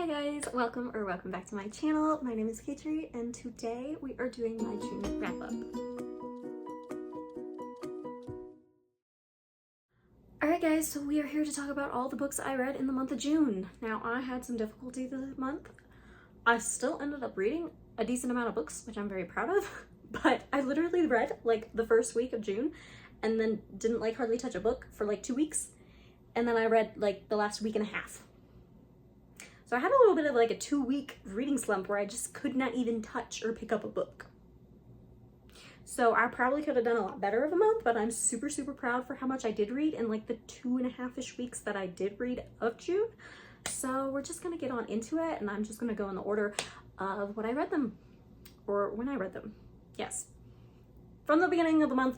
guys, welcome back to my channel. My name is Katrie and today we are doing my June wrap up. Alright guys, so we are here to talk about all the books I read in the month of June. Now I had some difficulty this month. I still ended up reading a decent amount of books, which I'm very proud of, but I literally read like the first week of June and then didn't like hardly touch a book for like 2 weeks. And then I read like the last week and a half. So I had a little bit of like a 2-week reading slump where I just could not even touch or pick up a book. So I probably could have done a lot better of a month, but I'm super proud for how much I did read in like the 2.5-ish weeks that I did read of June. So we're just gonna get on into it, and I'm just gonna go in the order of what I read them, or when I read them. Yes, from the beginning of the month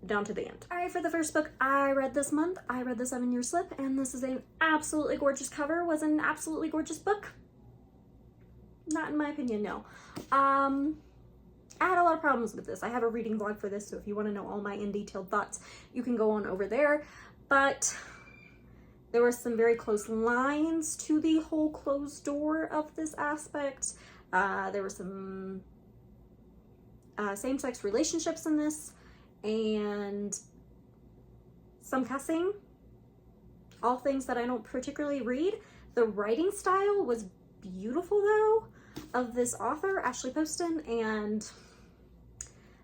down to the end. All right, for the first book I read this month, I read The 7-Year Slip, and this is an absolutely gorgeous cover. Was an absolutely gorgeous book. Not in my opinion, no. I had a lot of problems with this. I have a reading vlog for this, so if you want to know all my in-detailed thoughts, you can go on over there. But there were some very close lines to the whole closed door of this aspect. There were some same-sex relationships in this, and some cussing, all things that I don't particularly read. The writing style was beautiful though, of this author, Ashley Poston, and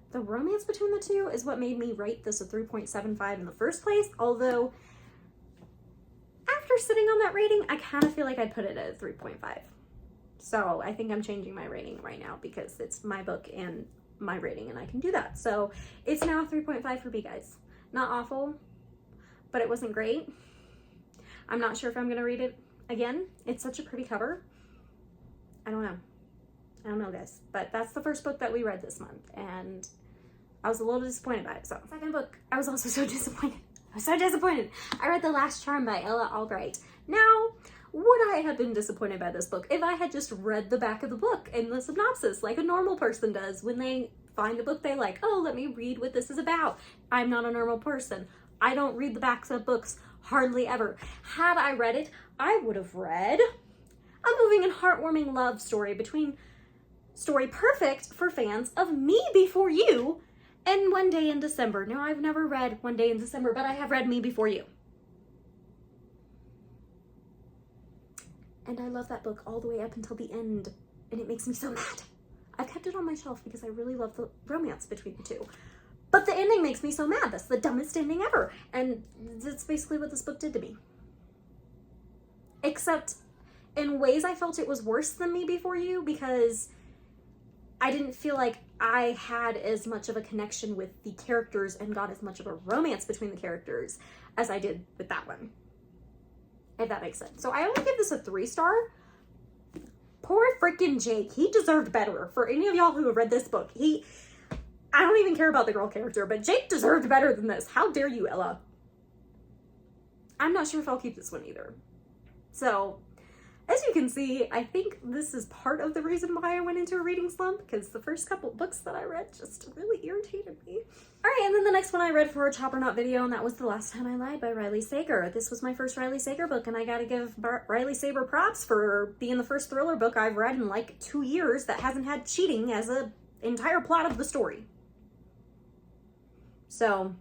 the romance between the two is what made me rate this a 3.75 in the first place, although after sitting on that rating, I kind of feel like I'd put it at a 3.5. So I think I'm changing my rating right now because it's my book and my rating, and I can do that. So it's now a 3.5 for me, guys. Not awful, but it wasn't great. I'm not sure if I'm gonna read it again. It's such a pretty cover. I don't know guys, but that's the first book that we read this month, and I was a little disappointed by it. So second book, I was also so disappointed. I read The Last Charm by Ella Albright. Now, would I have been disappointed by this book if I had just read the back of the book and the synopsis like a normal person does when they find a book they like? Oh, let me read what this is about. I'm not a normal person. I don't read the backs of books hardly ever. Had I read it, I would have read a moving and heartwarming love story perfect for fans of Me Before You and One Day in December. Now, I've never read One Day in December, but I have read Me Before You. And I love that book all the way up until the end, and it makes me so mad. I've kept it on my shelf because I really love the romance between the two. But the ending makes me so mad. That's the dumbest ending ever. And that's basically what this book did to me. Except in ways I felt it was worse than Me Before You because I didn't feel like I had as much of a connection with the characters and got as much of a romance between the characters as I did with that one. If that makes sense. So I only give this a 3-star. Poor freaking Jake. He deserved better. For any of y'all who have read this book, I don't even care about the girl character, but Jake deserved better than this. How dare you, Ella? I'm not sure if I'll keep this one either. So, as you can see, I think this is part of the reason why I went into a reading slump, because the first couple books that I read just really irritated me. Alright, and then the next one I read for a Chop or Not video, and that was The Last Time I Lied by Riley Sager. This was my first Riley Sager book, and I gotta give Riley Sager props for being the first thriller book I've read in like 2 years that hasn't had cheating as an entire plot of the story. So,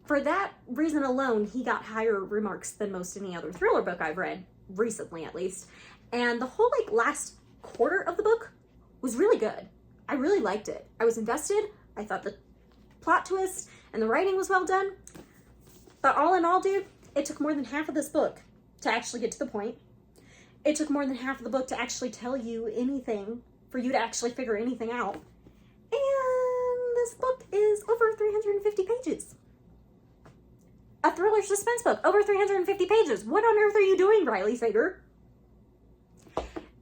for that reason alone, he got higher remarks than most any other thriller book I've read, recently at least. And the whole like last quarter of the book was really good. I really liked it. I was invested. I thought the plot twist and the writing was well done. But all in all, dude, it took more than half of this book to actually get to the point. It took more than half of the book to actually tell you anything, for you to actually figure anything out. And this book is over 350 pages. A thriller suspense book, over 350 pages. What on earth are you doing, Riley Sager?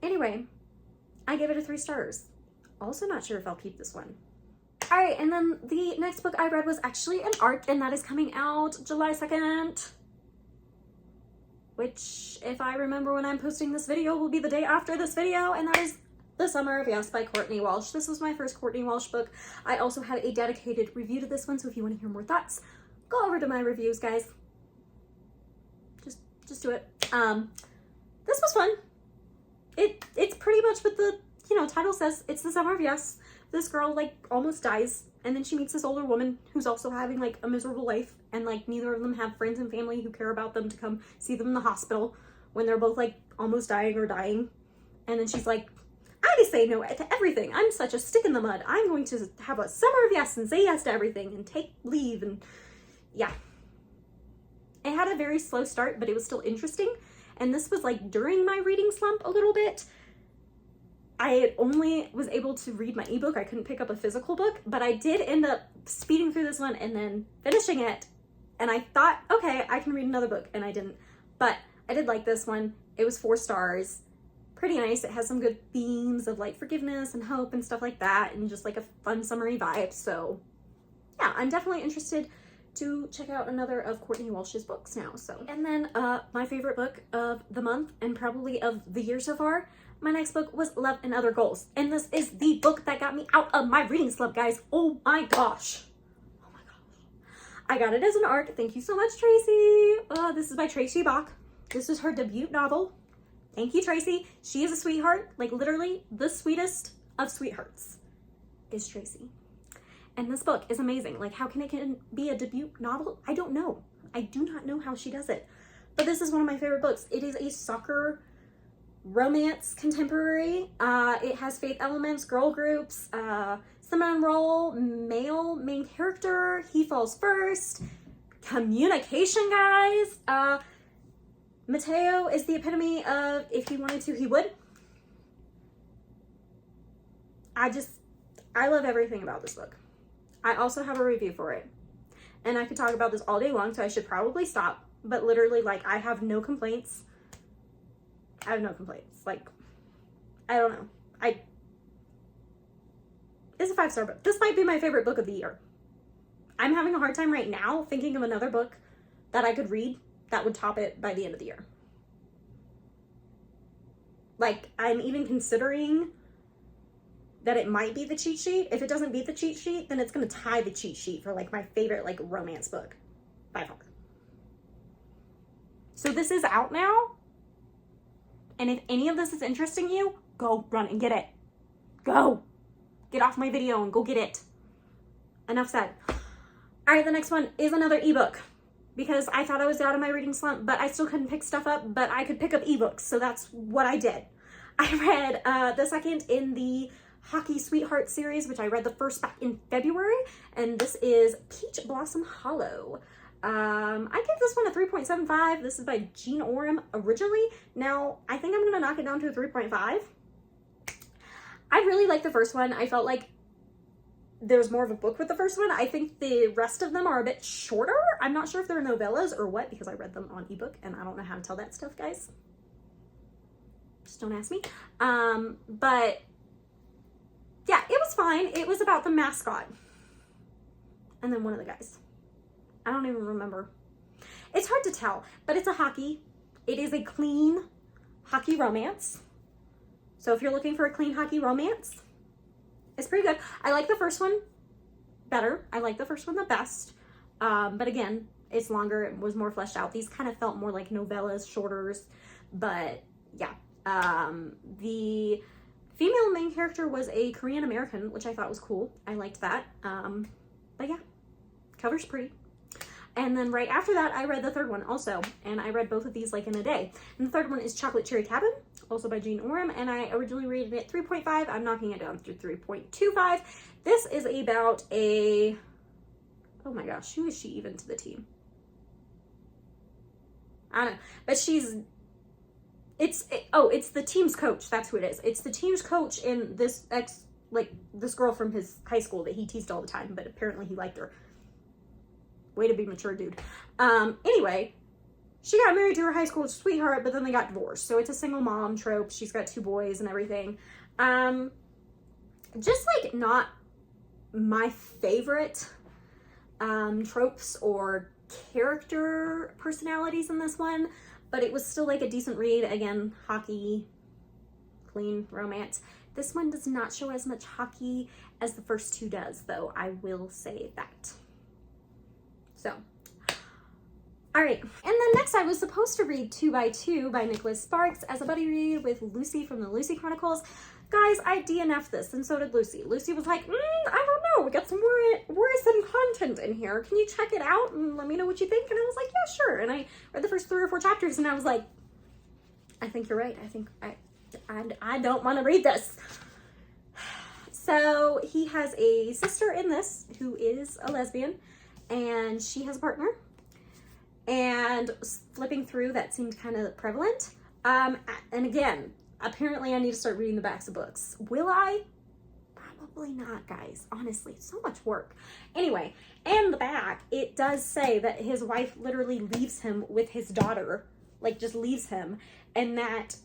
Anyway, I give it a 3 stars. Also not sure if I'll keep this one. All right, and then the next book I read was actually an ARC, and that is coming out July 2nd. Which, if I remember when I'm posting this video, will be the day after this video, and that is The Summer of Yes by Courtney Walsh. This was my first Courtney Walsh book. I also had a dedicated review to this one, so if you want to hear more thoughts, go over to my reviews, guys. Just do it. This this was fun. It's pretty much what the, you know, title says. It's the summer of yes. This girl, like, almost dies, and then she meets this older woman who's also having, like, a miserable life, and, like, neither of them have friends and family who care about them to come see them in the hospital when they're both, like, almost dying or dying. And then she's like, I just say no to everything. I'm such a stick in the mud. I'm going to have a summer of yes and say yes to everything and take leave, and yeah. It had a very slow start, but it was still interesting. And this was like during my reading slump a little bit. I only was able to read my ebook. I couldn't pick up a physical book, but I did end up speeding through this one and then finishing it. And I thought, okay, I can read another book, and I didn't. But I did like this one. It was 4 stars. Pretty nice. It has some good themes of like forgiveness and hope and stuff like that, and just like a fun summery vibe. So yeah, I'm definitely interested to check out another of Courtney Walsh's books now. So, and then my favorite book of the month and probably of the year so far, my next book was Love and Other Goals. And this is the book that got me out of my reading slump, guys. Oh my gosh. Oh my gosh. I got it as an art. Thank you so much, Tracy. This is by Tracy Bach. This is her debut novel. Thank you, Tracy. She is a sweetheart. Like, literally the sweetest of sweethearts is Tracy. And this book is amazing. Like, how can it be a debut novel? I don't know. I do not know how she does it. But this is one of my favorite books. It is a soccer romance contemporary. It has faith elements, girl groups, cinnamon roll, male main character, he falls first, communication, guys. Mateo is the epitome of if he wanted to, he would. I love everything about this book. I also have a review for it. And I could talk about this all day long, so I should probably stop. But literally, like, I have no complaints. I have no complaints. Like, I don't know. It's a 5-star book. This might be my favorite book of the year. I'm having a hard time right now thinking of another book that I could read that would top it by the end of the year. Like, I'm even considering that it might be the cheat sheet. If it doesn't beat the cheat sheet, then it's going to tie the cheat sheet for, like, my favorite, like, romance book by far. So this is out now. And if any of this is interesting you, go run and get it. Go. Get off my video and go get it. Enough said. All right, the next one is another ebook. Because I thought I was out of my reading slump, but I still couldn't pick stuff up, but I could pick up ebooks. So that's what I did. I read the second in the Hockey Sweetheart series, which I read the first back in February. And this is Peach Blossom Hollow. I gave this one a 3.75. This is by Jean Oram originally. Now, I think I'm going to knock it down to a 3.5. I really liked the first one. I felt like there's more of a book with the first one. I think the rest of them are a bit shorter. I'm not sure if they're novellas or what, because I read them on ebook and I don't know how to tell that stuff, guys. Just don't ask me. But yeah, it was fine. It was about the mascot. And then one of the guys. I don't even remember. It's hard to tell, but it's a hockey. It is a clean hockey romance. So if you're looking for a clean hockey romance, it's pretty good. I like the first one better. I like the first one the best. But again, it's longer. It was more fleshed out. These kind of felt more like novellas, shorters. But yeah. The female main character was a Korean American, which I thought was cool. I liked that. But yeah, cover's pretty. And then right after that, I read the third one also. And I read both of these like in a day. And the third one is Chocolate Cherry Cabin, also by Jean Oram. And I originally rated it 3.5. I'm knocking it down to 3.25. This is about a... Oh my gosh, who is she even to the team? I don't know. But she's... It's the team's coach. That's who it is. It's the team's coach and this this girl from his high school that he teased all the time. But apparently he liked her. Way to be mature, dude. Anyway, she got married to her high school sweetheart, but then they got divorced. So it's a single mom trope. She's got 2 boys and everything. Just like not my favorite tropes or character personalities in this one, but it was still like a decent read. Again, hockey, clean romance. This one does not show as much hockey as the first 2 does, though. I will say that. So, All right, and then next I was supposed to read 2 by 2 by Nicholas Sparks as a buddy read with Lucy from the Lucy Chronicles. Guys, I DNF'd this, and so did Lucy. Lucy was like, I don't know, we got some worrisome content in here. Can you check it out and let me know what you think? And I was like, yeah, sure. And I read the first 3 or 4 chapters, and I was like, I think you're right. I think I don't want to read this. So he has a sister in this who is a lesbian, and she has a partner. And flipping through, that seemed kind of prevalent. And again, apparently I need to start reading the backs of books. Will I? Probably not, guys. Honestly, so much work. Anyway, in the back, it does say that his wife literally leaves him with his daughter, like just leaves him, and that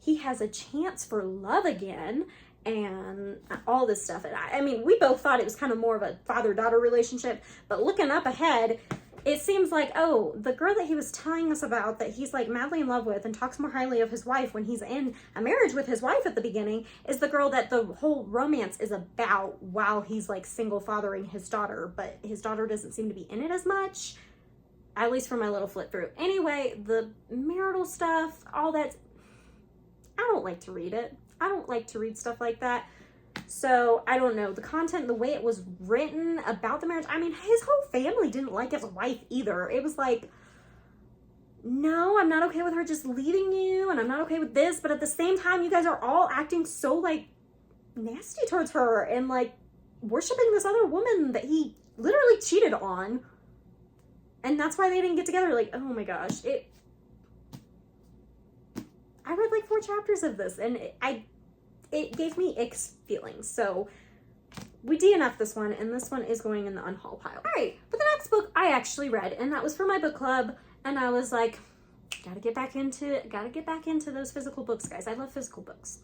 he has a chance for love again and all this stuff. And I mean, we both thought it was kind of more of a father-daughter relationship, but looking up ahead, it seems like, oh, the girl that he was telling us about that he's like madly in love with and talks more highly of his wife when he's in a marriage with his wife at the beginning is the girl that the whole romance is about while he's like single fathering his daughter, but his daughter doesn't seem to be in it as much, at least for my little flip through. Anyway, the marital stuff, all that, I don't like to read it. I don't like to read stuff like that. So, I don't know. The content, the way it was written about the marriage, I mean, his whole family didn't like his wife either. It was like, no, I'm not okay with her just leaving you, and I'm not okay with this, but at the same time, you guys are all acting so, like, nasty towards her, and, like, worshiping this other woman that he literally cheated on, and that's why they didn't get together. Like, oh my gosh. I read, like, 4 chapters of this, and it gave me ick feelings. So we DNF'd this one, and this one is going in the unhaul pile. All right, but the next book I actually read, and that was for my book club, and I was like, gotta get back into those physical books, guys. I love physical books.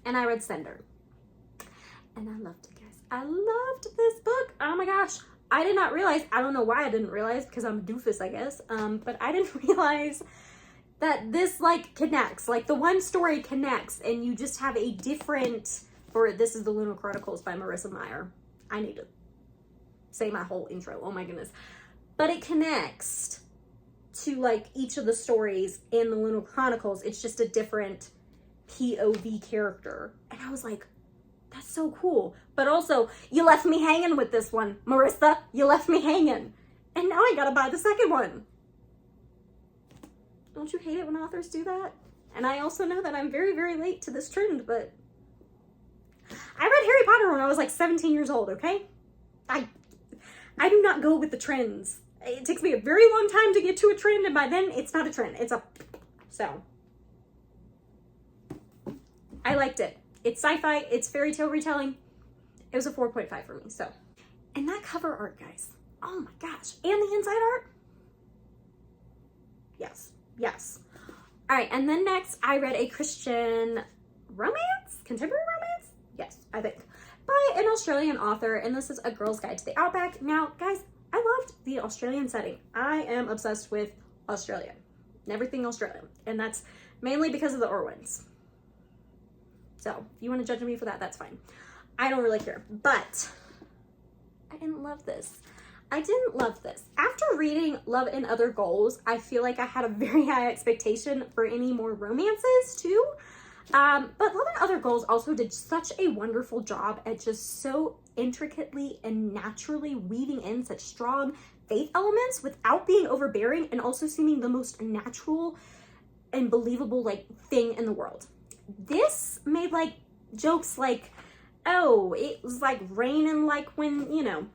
And I read Sender. And I loved it, guys. I loved this book. Oh my gosh. I did not realize, I don't know why I didn't realize, because I'm a doofus, I guess, but I didn't realize that this like connects, like the one story connects, and you just have a different, for this is the Lunar Chronicles by Marissa Meyer. I need to say my whole intro, oh my goodness. But it connects to like each of the stories in the Lunar Chronicles. It's just a different POV character. And I was like, that's so cool. But also, you left me hanging with this one, Marissa. You left me hanging. And now I gotta buy the second one. Don't you hate it when authors do that? And I also know that I'm very, very late to this trend, but I read Harry Potter when I was like 17 years old, okay? I do not go with the trends. It takes me a very long time to get to a trend, and by then, it's not a trend. It's a... So. I liked it. It's sci-fi. It's fairy tale retelling. It was a 4.5 for me, so. And that cover art, guys. Oh my gosh. And the inside art? Yes. Yes. All right, and then next I read a Christian romance? Contemporary romance? Yes, I think. By an Australian author, and this is A Girl's Guide to the Outback. Now, guys, I loved the Australian setting. I am obsessed with Australia. Everything Australian. And that's mainly because of the Irwins. So, if you want to judge me for that, that's fine. I don't really care. But I didn't love this. I didn't love this. After reading Love and Other Goals, I feel like I had a very high expectation for any more romances too. But Love and Other Goals also did such a wonderful job at just so intricately and naturally weaving in such strong faith elements without being overbearing and also seeming the most natural and believable like thing in the world. This made like jokes like, oh, it was like raining like when, you know,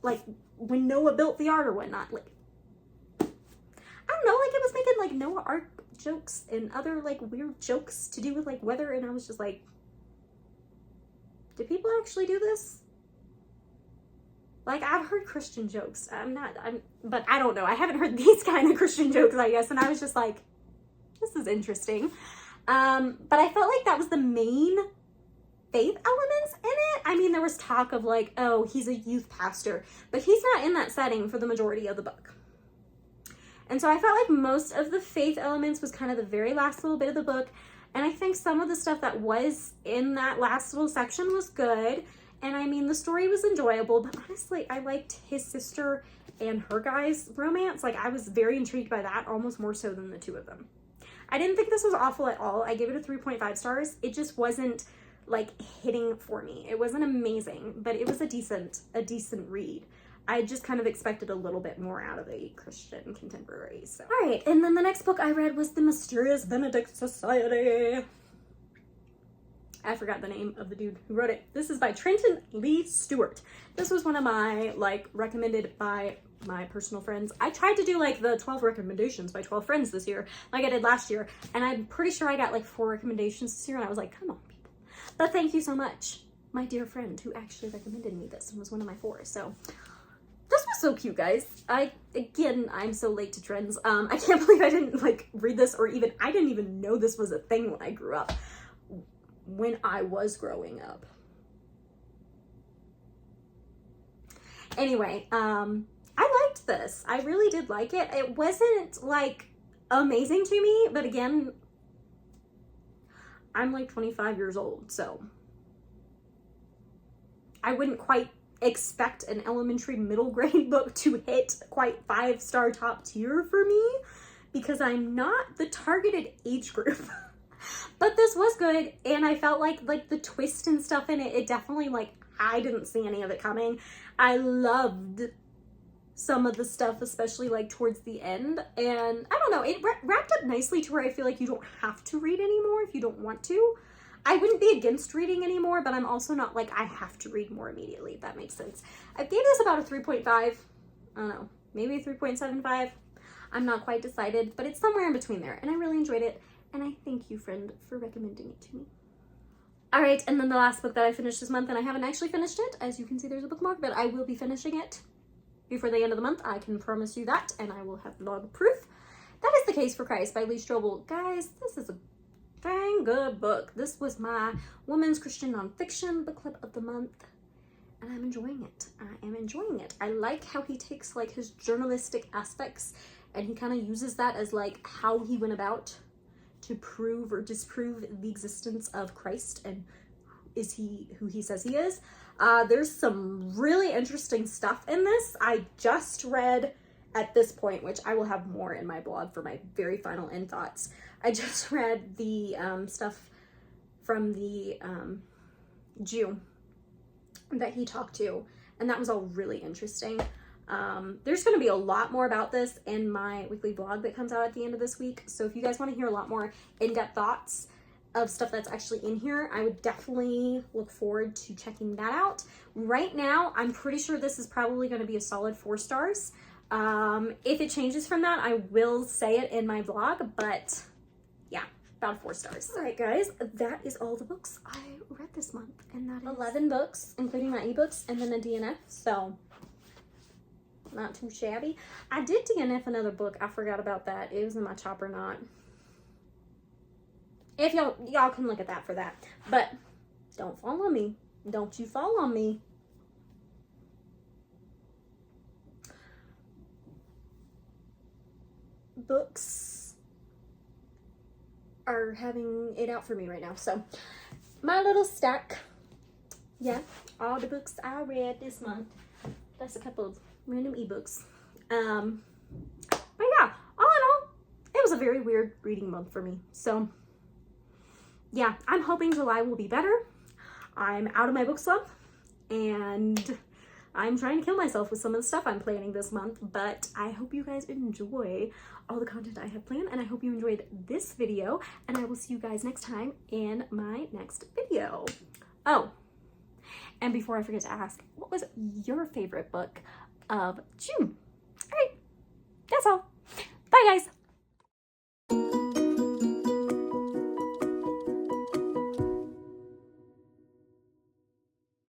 like when Noah built the ark or whatnot. Like, I don't know, like it was making like Noah Ark jokes and other like weird jokes to do with like weather, and I was just like, do people actually do this? Like, I've heard Christian jokes. But I don't know. I haven't heard these kind of Christian jokes, I guess, and I was just like, this is interesting. But I felt like that was the main faith elements in it. I mean, there was talk of like, oh, he's a youth pastor, but he's not in that setting for the majority of the book. And so I felt like most of the faith elements was kind of the very last little bit of the book. And I think some of the stuff that was in that last little section was good. And I mean, the story was enjoyable, but honestly, I liked his sister and her guy's romance. Like, I was very intrigued by that, almost more so than the two of them. I didn't think this was awful at all. I gave it a 3.5 stars. It just wasn't like hitting for me. It wasn't amazing, but it was a decent read. I just kind of expected a little bit more out of a Christian contemporary. So, all right, and then the next book I read was The Mysterious Benedict Society. I forgot the name of the dude who wrote it. This is by Trenton Lee Stewart. This was one of my, like, recommended by my personal friends. I tried to do, like, the 12 recommendations by 12 friends this year, like I did last year, and I'm pretty sure I got, like, 4 recommendations this year, and I was like, come on, people. But thank you so much, my dear friend who actually recommended me this and was one of my 4, so... This was so cute, guys. Again, I'm so late to trends. I can't believe I didn't, like, read this, or even, I didn't even know this was a thing when I grew up. When I was growing up. Anyway, I liked this. I really did like it. It wasn't, like, amazing to me, but again, I'm, like, 25 years old, so I wouldn't quite expect an elementary middle grade book to hit quite 5-star top tier for me because I'm not the targeted age group. But this was good, and I felt like the twist and stuff in it, it definitely, like, I didn't see any of it coming. I loved some of the stuff, especially, like, towards the end, and I don't know, it wrapped up nicely to where I feel like you don't have to read anymore if you don't want to. I wouldn't be against reading anymore, but I'm also not like I have to read more immediately, if that makes sense. I gave this about a 3.5. I don't know, maybe a 3.75. I'm not quite decided, but it's somewhere in between there, and I really enjoyed it, and I thank you, friend, for recommending it to me. All right, and then the last book that I finished this month, and I haven't actually finished it. As you can see, there's a bookmark, but I will be finishing it before the end of the month. I can promise you that, and I will have vlog proof. That is The Case for Christ by Lee Strobel. Guys, this is a dang good book. This was my Women's Christian Nonfiction Book Club of the Month, and I'm enjoying it. I am enjoying it. I like how he takes, like, his journalistic aspects, and he kind of uses that as, like, how he went about to prove or disprove the existence of Christ and is he who he says he is. There's some really interesting stuff in this. I just read at this point, which I will have more in my blog for my very final end thoughts. I just read the stuff from the Jew that he talked to, and that was all really interesting. There's going to be a lot more about this in my weekly vlog that comes out at the end of this week. So if you guys want to hear a lot more in-depth thoughts of stuff that's actually in here, I would definitely look forward to checking that out. Right now, I'm pretty sure this is probably going to be a solid 4 stars. If it changes from that, I will say it in my vlog, but yeah, about 4 stars. All right, guys, that is all the books I read this month, and that is 11 books, including my ebooks and then a DNF, so not too shabby. I did DNF another book. I forgot about that. It was in my chopper knot. If y'all can look at that for that. But don't fall on me. Don't you fall on me. Books are having it out for me right now. So my little stack. Yeah, all the books I read this month. That's a couple of random ebooks. But yeah, all in all, it was a very weird reading month for me. So yeah, I'm hoping July will be better. I'm out of my book slump, and I'm trying to kill myself with some of the stuff I'm planning this month, but I hope you guys enjoy all the content I have planned, and I hope you enjoyed this video, and I will see you guys next time in my next video. Oh, and before I forget to ask, what was your favorite book of June? All right, that's all. Bye, guys.